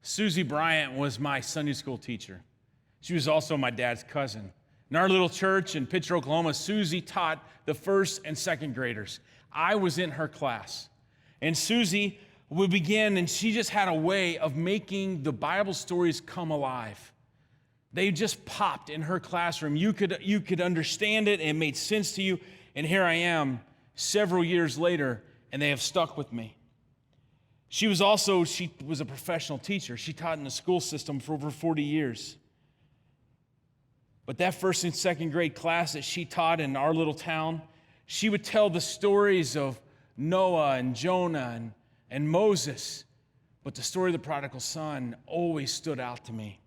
Susie Bryant was my Sunday school teacher. She was also my dad's cousin. In our little church in Pitcher, Oklahoma, Susie taught the first and second graders. I was in her class. And Susie would begin, and she just had a way of making the Bible stories come alive. They just popped in her classroom. You could understand it, and it made sense to you. And here I am several years later, and they have stuck with me. She was a professional teacher. She taught in the school system for over 40 years. But that first and second grade class that she taught in our little town, she would tell the stories of Noah and Jonah and Moses. But the story of the prodigal son always stood out to me.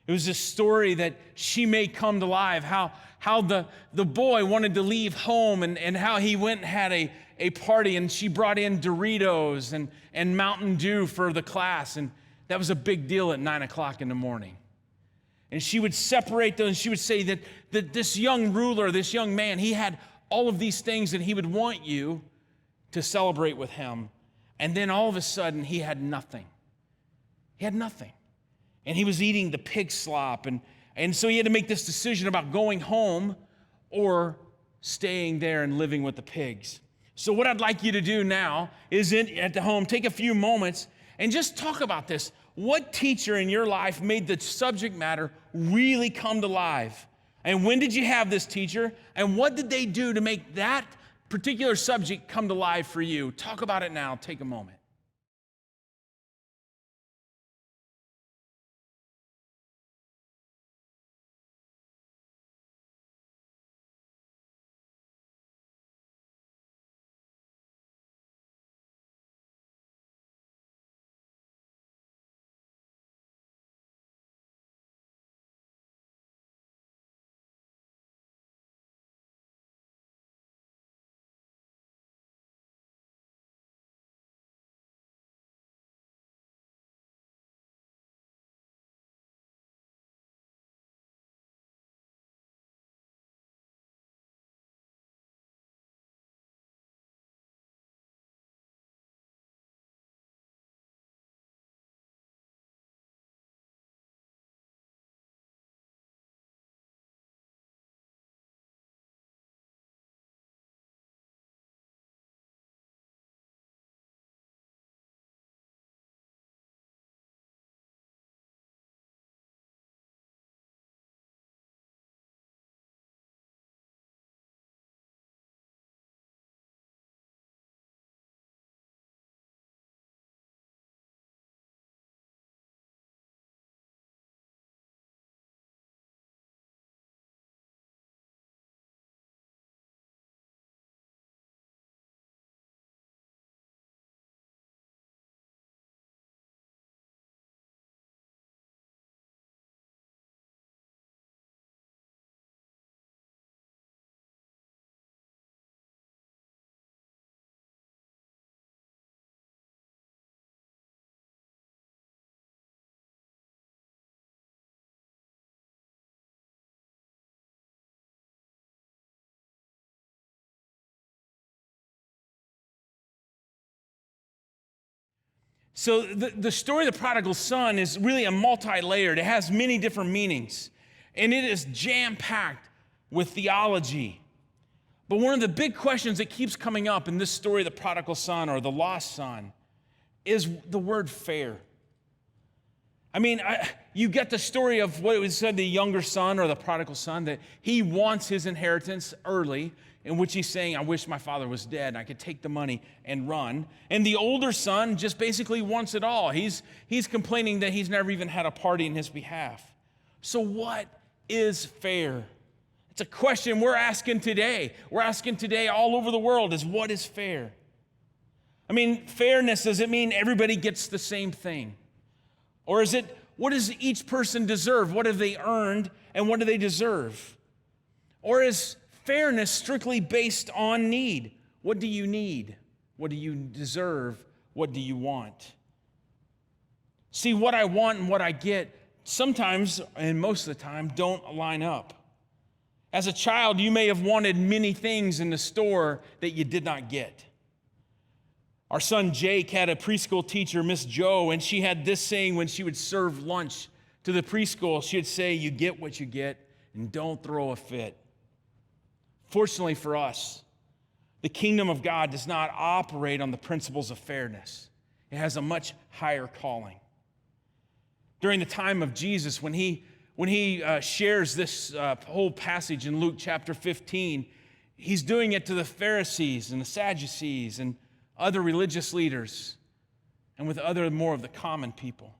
It was a story that she made come to life, how the boy wanted to leave home and how he went and had a party, and she brought in Doritos and Mountain Dew for the class, and that was a big deal at 9 o'clock in the morning. And she would separate those, and she would say that this young ruler, this young man, he had all of these things, and he would want you to celebrate with him. And then all of a sudden, he had nothing. He had nothing. And he was eating the pig slop, and so he had to make this decision about going home or staying there and living with the pigs. So what I'd like you to do now is at the home, take a few moments and just talk about this. What teacher in your life made the subject matter really come to life? And when did you have this teacher? And what did they do to make that particular subject come to life for you? Talk about it now. Take a moment. So the story of the prodigal son is really a multi-layered. It has many different meanings, and it is jam-packed with theology. But one of the big questions that keeps coming up in this story of the prodigal son or the lost son is the word fair. I mean, you get the story of what it was said, the younger son or the prodigal son, that he wants his inheritance early, in which he's saying, I wish my father was dead and I could take the money and run. And the older son just basically wants it all. He's complaining that he's never even had a party in his behalf. So what is fair? It's a question we're asking today. We're asking today all over the world is what is fair? I mean, fairness, does it mean everybody gets the same thing? Or is it, what does each person deserve? What have they earned and what do they deserve? Or is fairness strictly based on need? What do you need? What do you deserve? What do you want? See, what I want and what I get sometimes, and most of the time, don't line up. As a child, you may have wanted many things in the store that you did not get. Our son Jake had a preschool teacher, Miss Joe, and she had this saying when she would serve lunch to the preschool. She would say, "You get what you get, and don't throw a fit." Fortunately for us, the kingdom of God does not operate on the principles of fairness. It has a much higher calling. During the time of Jesus, when he shares this whole passage in Luke chapter 15, he's doing it to the Pharisees and the Sadducees and other religious leaders and with other more of the common people.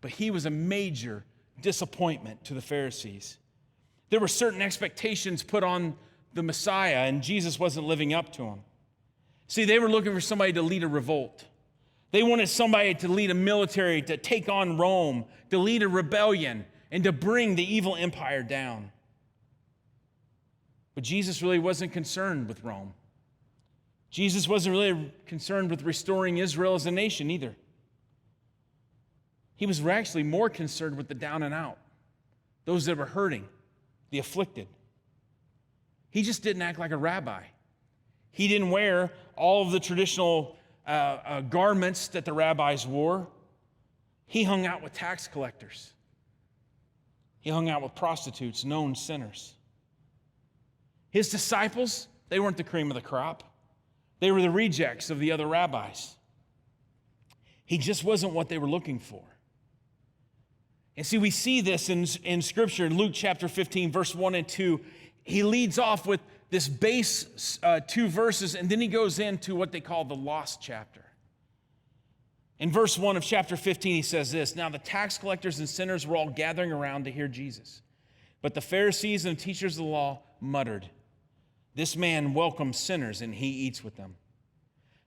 But he was a major disappointment to the Pharisees. There were certain expectations put on the Messiah, and Jesus wasn't living up to them. See, they were looking for somebody to lead a revolt. They wanted somebody to lead a military, to take on Rome, to lead a rebellion, and to bring the evil empire down. But Jesus really wasn't concerned with Rome. Jesus wasn't really concerned with restoring Israel as a nation either. He was actually more concerned with the down and out, those that were hurting, the afflicted. He just didn't act like a rabbi. He didn't wear all of the traditional garments that the rabbis wore. He hung out with tax collectors. He hung out with prostitutes, known sinners. His disciples, they weren't the cream of the crop. They were the rejects of the other rabbis. He just wasn't what they were looking for. And see, we see this in Scripture, in Luke chapter 15, verse 1 and 2. He leads off with this base 2 verses, and then he goes into what they call the lost chapter. In verse 1 of chapter 15, he says this: "Now the tax collectors and sinners were all gathering around to hear Jesus. But the Pharisees and teachers of the law muttered, 'This man welcomes sinners, and he eats with them.'"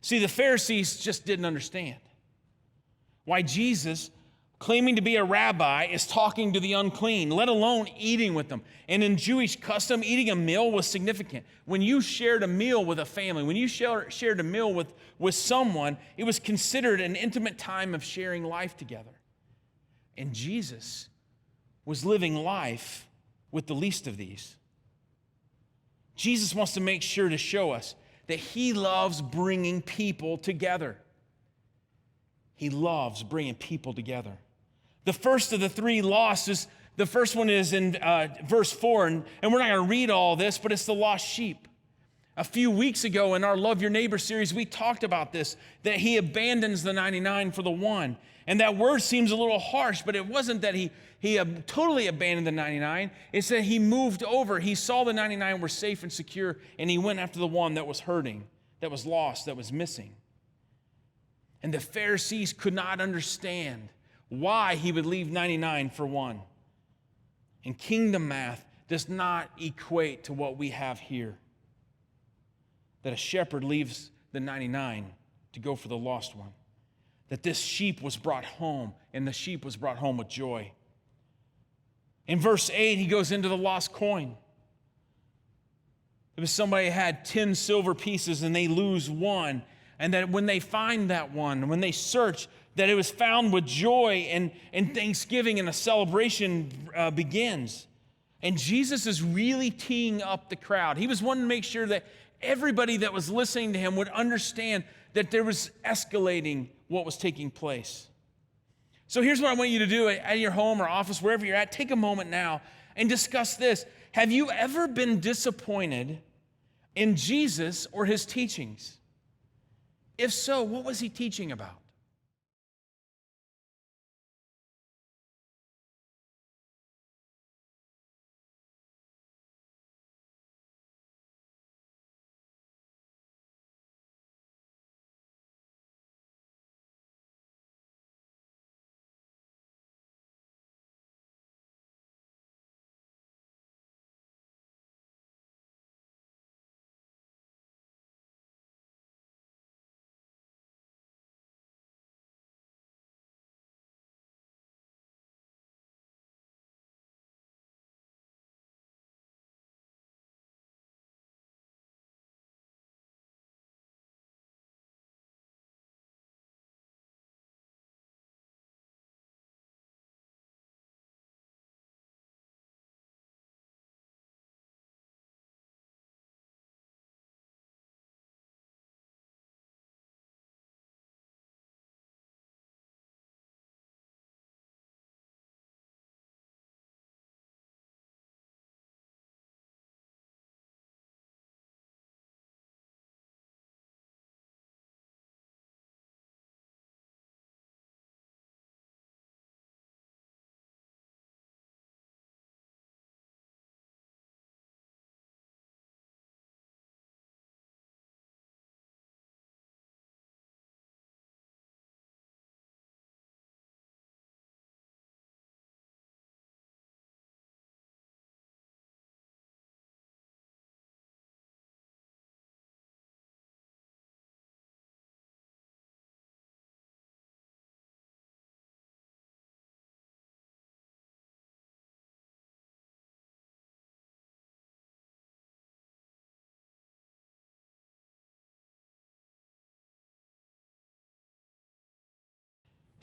See, the Pharisees just didn't understand why Jesus, claiming to be a rabbi, is talking to the unclean, let alone eating with them. And in Jewish custom, eating a meal was significant. When you shared a meal with a family, when you shared a meal with someone, it was considered an intimate time of sharing life together. And Jesus was living life with the least of these. Jesus wants to make sure to show us that he loves bringing people together. He loves bringing people together. The first of the 3 lost is, the first one is in verse 4, and we're not going to read all this, but it's the lost sheep. A few weeks ago in our Love Your Neighbor series, we talked about this, that he abandons the 99 for the one. And that word seems a little harsh, but it wasn't that he totally abandoned the 99. It's that he moved over. He saw the 99 were safe and secure, and he went after the one that was hurting, that was lost, that was missing. And the Pharisees could not understand why he would leave 99 for one. And kingdom math does not equate to what we have here, that a shepherd leaves the 99 to go for the lost one. That this sheep was brought home, and the sheep was brought home with joy. In verse 8, he goes into the lost coin. It was somebody who had 10 silver pieces, and they lose one. And that when they find that one, when they search, that it was found with joy, and thanksgiving and a celebration begins. And Jesus is really teeing up the crowd. He was wanting to make sure that everybody that was listening to him would understand that there was escalating what was taking place. So here's what I want you to do at your home or office, wherever you're at. Take a moment now and discuss this. Have you ever been disappointed in Jesus or his teachings? If so, what was he teaching about?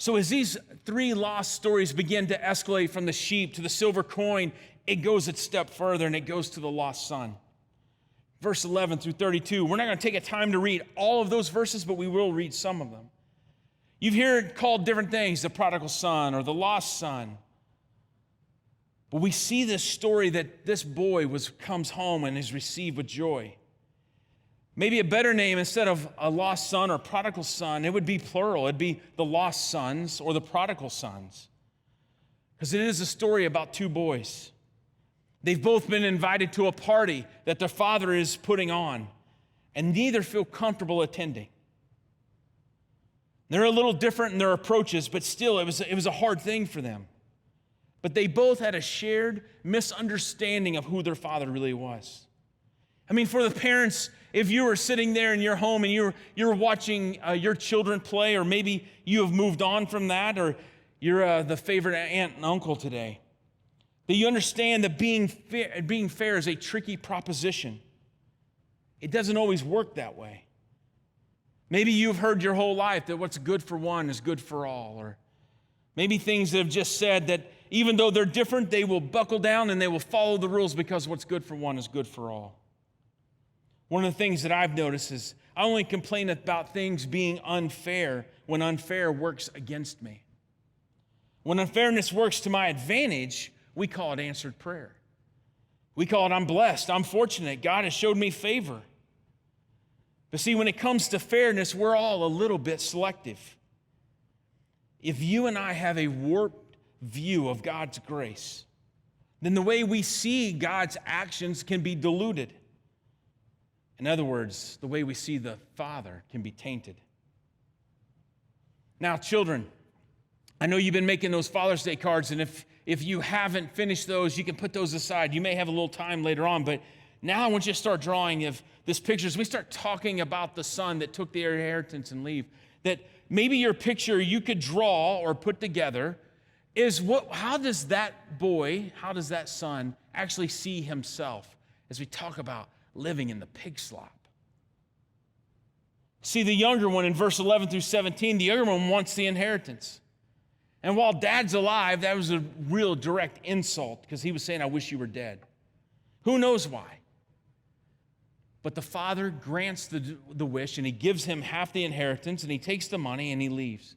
So as these three lost stories begin to escalate from the sheep to the silver coin, it goes a step further and it goes to the lost son. Verse 11 through 32. We're not going to take a time to read all of those verses, but we will read some of them. You've heard it called different things, the prodigal son or the lost son. But we see this story that this boy comes home and is received with joy. Maybe a better name, instead of a lost son or prodigal son, it would be plural. It'd be the lost sons or the prodigal sons. Because it is a story about two boys. They've both been invited to a party that their father is putting on, and neither feel comfortable attending. They're a little different in their approaches, but still, it was a hard thing for them. But they both had a shared misunderstanding of who their father really was. I mean, for the parents, if you were sitting there in your home and you're watching your children play, or maybe you have moved on from that, or you're the favorite aunt and uncle today, that you understand that being fair is a tricky proposition. It doesn't always work that way. Maybe you've heard your whole life that what's good for one is good for all, or maybe things that have just said that even though they're different, they will buckle down and they will follow the rules because what's good for one is good for all. One of the things that I've noticed is I only complain about things being unfair when unfair works against me. When unfairness works to my advantage, we call it answered prayer. We call it I'm blessed, I'm fortunate, God has showed me favor. But see, when it comes to fairness, we're all a little bit selective. If you and I have a warped view of God's grace, then the way we see God's actions can be diluted. In other words, the way we see the Father can be tainted. Now, children, I know you've been making those Father's Day cards, and if you haven't finished those, you can put those aside. You may have a little time later on, but now I want you to start drawing of this picture. As we start talking about the son that took the inheritance and leave, that maybe your picture you could draw or put together is how does that boy, how does that son actually see himself as we talk about living in the pig slop? See, the younger one in verse 11 through 17, the younger one wants the inheritance. And while dad's alive, that was a real direct insult because he was saying, I wish you were dead. Who knows why? But the father grants the wish, and he gives him half the inheritance, and he takes the money, and he leaves.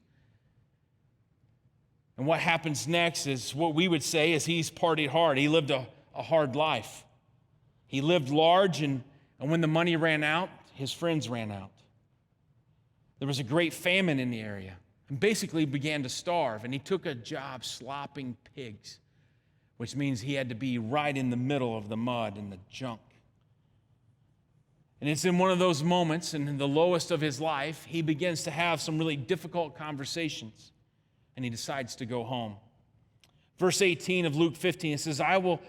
And what happens next is what we would say is he's partied hard. He lived a hard life. He lived large, and when the money ran out, his friends ran out. There was a great famine in the area, and basically began to starve, and he took a job slopping pigs, which means he had to be right in the middle of the mud and the junk. And it's in one of those moments, and in the lowest of his life, he begins to have some really difficult conversations, and he decides to go home. Verse 18 of Luke 15, it says, I will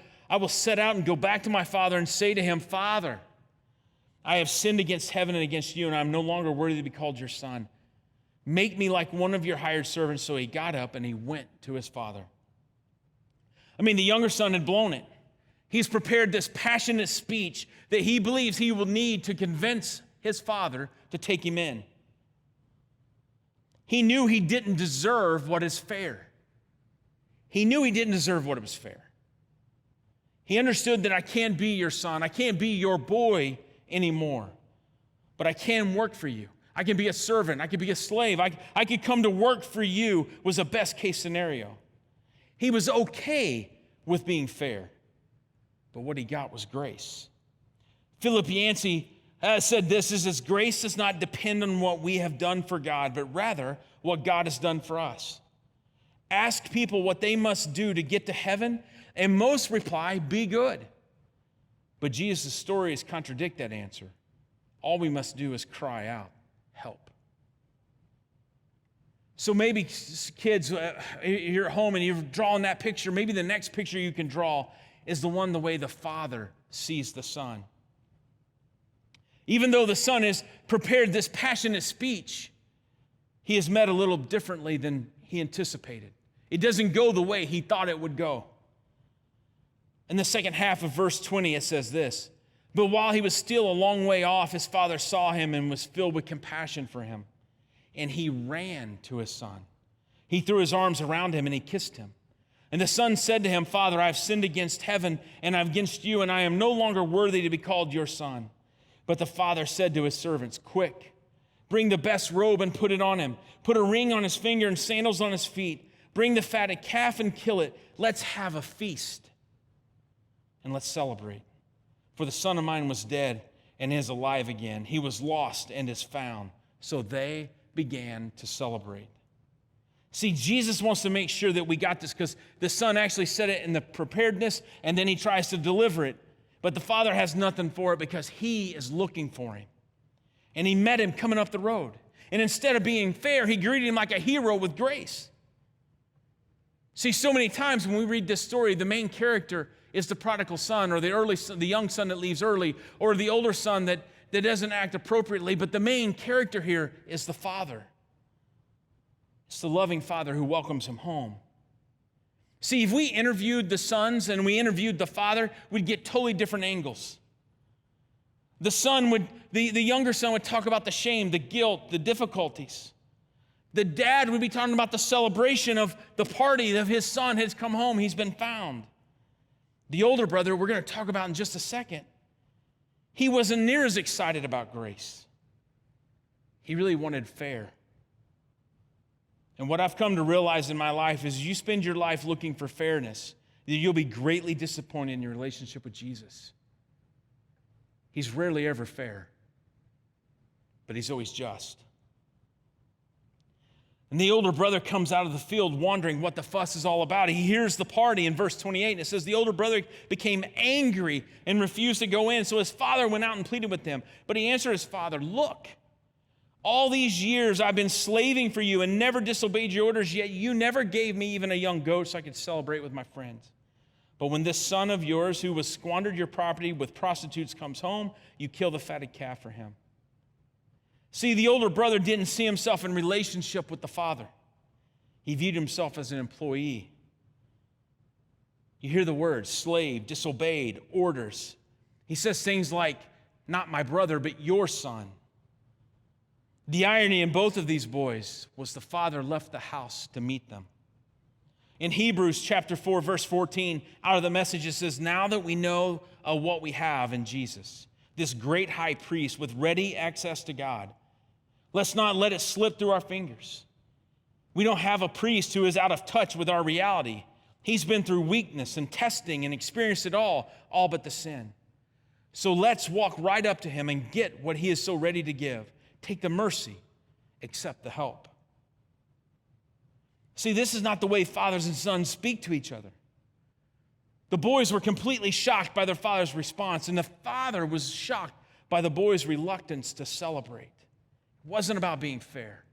set out and go back to my father and say to him, Father, I have sinned against heaven and against you, and I am no longer worthy to be called your son. Make me like one of your hired servants. So he got up and he went to his father. I mean, the younger son had blown it. He's prepared this passionate speech that he believes he will need to convince his father to take him in. He knew he didn't deserve what is fair. He knew he didn't deserve what was fair. He understood that I can't be your son. I can't be your boy anymore. But I can work for you. I can be a servant. I can be a slave. I could come to work for you was a best case scenario. He was okay with being fair. But what he got was grace. Philip Yancey said this, is grace does not depend on what we have done for God, but rather what God has done for us. Ask people what they must do to get to heaven, and most reply, be good. But Jesus' stories contradict that answer. All we must do is cry out, help. So maybe, kids, you're at home and you're drawing that picture. Maybe the next picture you can draw is the way the Father sees the Son. Even though the Son has prepared this passionate speech, he is met a little differently than he anticipated. It doesn't go the way he thought it would go. In the second half of verse 20, it says this, but while he was still a long way off, his father saw him and was filled with compassion for him. And he ran to his son, He threw his arms around him and he kissed him. And the son said to him, Father, I have sinned against heaven and against you, and I am no longer worthy to be called your son. But the father said to his servants, Quick, bring the best robe and put it on him. Put a ring on his finger and sandals on his feet. Bring the fatted calf and kill it. Let's have a feast and let's celebrate. For the son of mine was dead and is alive again. He was lost and is found. So they began to celebrate. See, Jesus wants to make sure that we got this because the son actually said it in the preparedness and then he tries to deliver it. But the father has nothing for it because he is looking for him. And he met him coming up the road. And instead of being fair, he greeted him like a hero with grace. See, so many times when we read this story, the main character is the prodigal son or the young son that leaves early or the older son that doesn't act appropriately. But the main character here is the father. It's the loving father who welcomes him home. See, if we interviewed the sons and we interviewed the father, we'd get totally different angles. The younger son would talk about the shame, the guilt, the difficulties. The dad would be talking about the celebration of the party of his son has come home, he's been found. The older brother, we're going to talk about in just a second, he wasn't near as excited about grace. He really wanted fair. And what I've come to realize in my life is you spend your life looking for fairness, that you'll be greatly disappointed in your relationship with Jesus. He's rarely ever fair, but he's always just. And the older brother comes out of the field wondering what the fuss is all about. He hears the party in verse 28, and it says, the older brother became angry and refused to go in. So his father went out and pleaded with him. But he answered his father, Look, all these years I've been slaving for you and never disobeyed your orders, yet you never gave me even a young goat so I could celebrate with my friends. But when this son of yours who was squandered your property with prostitutes comes home, you kill the fatted calf for him. See, the older brother didn't see himself in relationship with the father. He viewed himself as an employee. You hear the words, slave, disobeyed, orders. He says things like, not my brother, but your son. The irony in both of these boys was the father left the house to meet them. In Hebrews chapter 4, verse 14, out of the Message, it says, now that we know what we have in Jesus, this great high priest with ready access to God, let's not let it slip through our fingers. We don't have a priest who is out of touch with our reality. He's been through weakness and testing and experienced it all but the sin. So let's walk right up to him and get what he is so ready to give. Take the mercy, accept the help. See, this is not the way fathers and sons speak to each other. The boys were completely shocked by their father's response, and the father was shocked by the boys' reluctance to celebrate. It wasn't about being fair.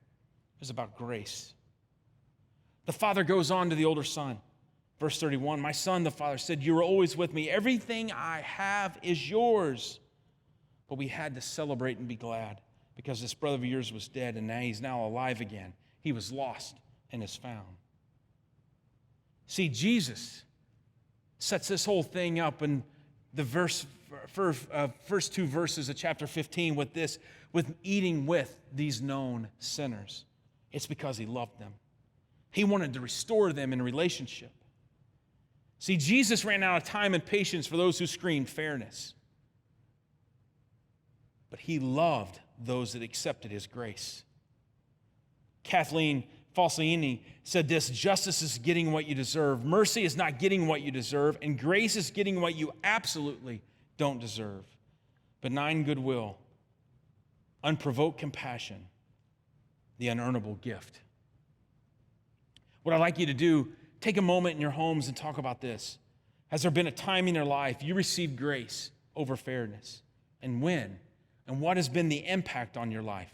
It was about grace. The father goes on to the older son. Verse 31, my son, the father said, you are always with me. Everything I have is yours. But we had to celebrate and be glad because this brother of yours was dead and now he's now alive again. He was lost and is found. See, Jesus sets this whole thing up in the first two verses of chapter 15 with eating with these known sinners. It's because he loved them. He wanted to restore them in relationship. See, Jesus ran out of time and patience for those who screamed fairness. But he loved those that accepted his grace. Kathleen Falsini said this, justice is getting what you deserve, mercy is not getting what you deserve, and grace is getting what you absolutely don't deserve. Benign goodwill, unprovoked compassion, the unearnable gift. What I'd like you to do, take a moment in your homes and talk about this. Has there been a time in your life you received grace over fairness? And when? And what has been the impact on your life?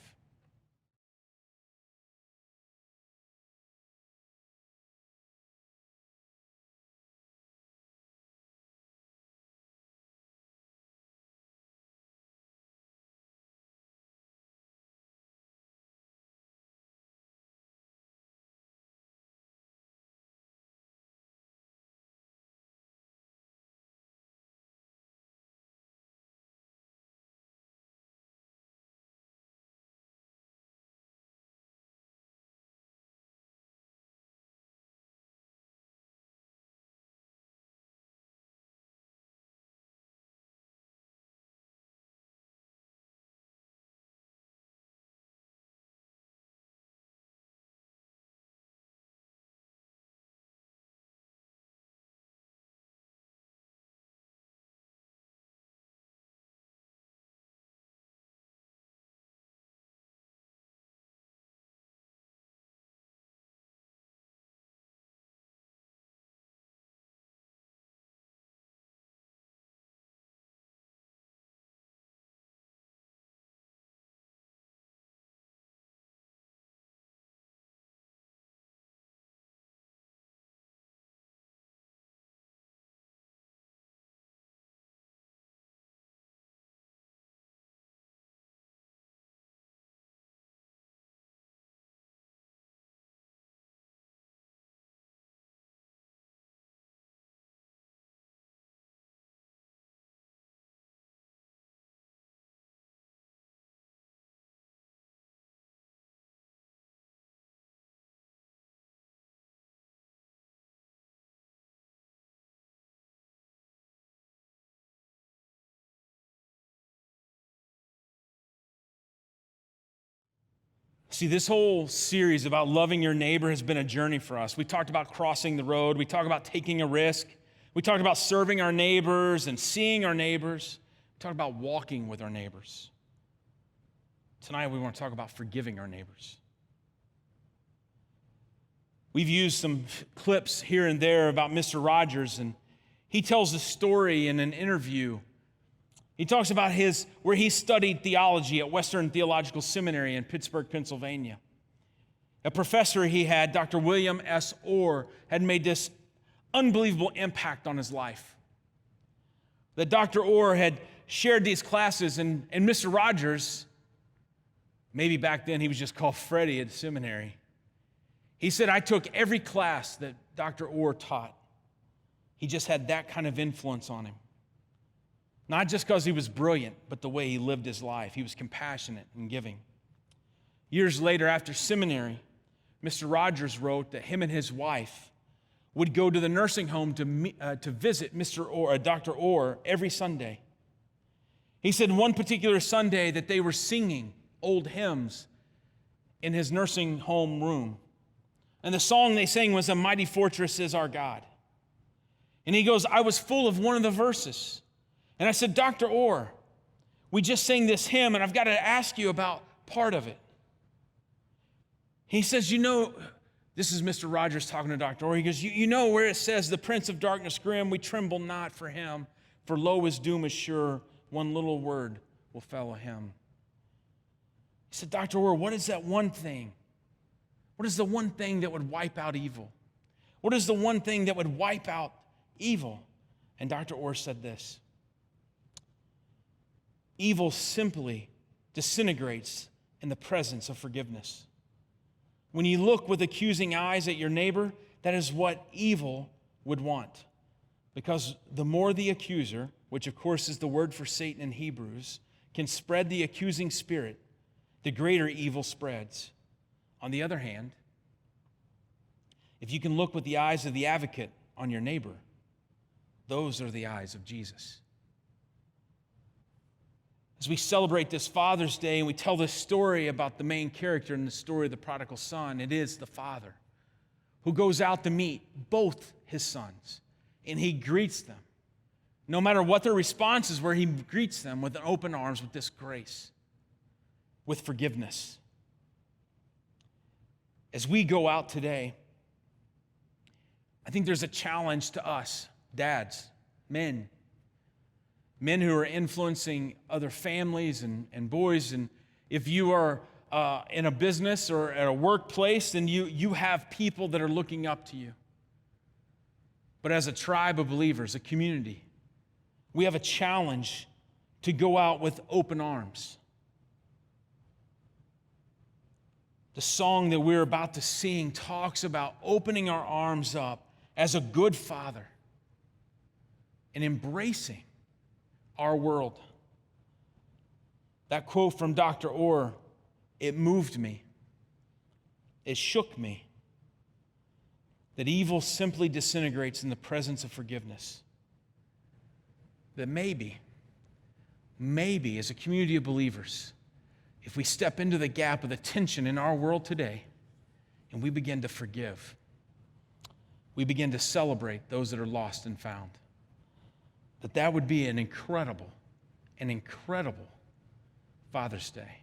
See, this whole series about loving your neighbor has been a journey for us. We talked about crossing the road. We talked about taking a risk. We talked about serving our neighbors and seeing our neighbors. We talked about walking with our neighbors. Tonight, we want to talk about forgiving our neighbors. We've used some clips here and there about Mr. Rogers, and he tells a story in an interview. He talks about where he studied theology at Western Theological Seminary in Pittsburgh, Pennsylvania. A professor he had, Dr. William S. Orr, had made this unbelievable impact on his life. That Dr. Orr had shared these classes, and Mr. Rogers, maybe back then he was just called Freddie at the seminary, he said, I took every class that Dr. Orr taught. He just had that kind of influence on him. Not just because he was brilliant, but the way he lived his life. He was compassionate and giving. Years later, after seminary, Mr. Rogers wrote that him and his wife would go to the nursing home to visit Dr. Orr every Sunday. He said one particular Sunday that they were singing old hymns in his nursing home room. And the song they sang was, "A Mighty Fortress Is Our God." And he goes, I was full of one of the verses. And I said, Dr. Orr, we just sang this hymn, and I've got to ask you about part of it. He says, this is Mr. Rogers talking to Dr. Orr. He goes, you know where it says, the Prince of Darkness grim, we tremble not for him, for lo, his doom is sure, one little word will follow him. He said, Dr. Orr, what is that one thing? What is the one thing that would wipe out evil? What is the one thing that would wipe out evil? And Dr. Orr said this: evil simply disintegrates in the presence of forgiveness. When you look with accusing eyes at your neighbor, that is what evil would want. Because the more the accuser, which of course is the word for Satan in Hebrews, can spread the accusing spirit, the greater evil spreads. On the other hand, if you can look with the eyes of the advocate on your neighbor, those are the eyes of Jesus. As we celebrate this Father's Day and we tell this story about the main character in the story of the prodigal son, it is the father who goes out to meet both his sons, and he greets them. No matter what their responses were, he greets them with open arms, with this grace, with forgiveness. As we go out today, I think there's a challenge to us, dads, men who are influencing other families and boys. And if you are in a business or at a workplace, then you have people that are looking up to you. But as a tribe of believers, a community, we have a challenge to go out with open arms. The song that we're about to sing talks about opening our arms up as a good father and embracing our world. That quote from Dr. Orr, it moved me. It shook me. That evil simply disintegrates in the presence of forgiveness. That maybe as a community of believers, if we step into the gap of the tension in our world today and we begin to forgive, we begin to celebrate those that are lost and found, that would be an incredible Father's Day.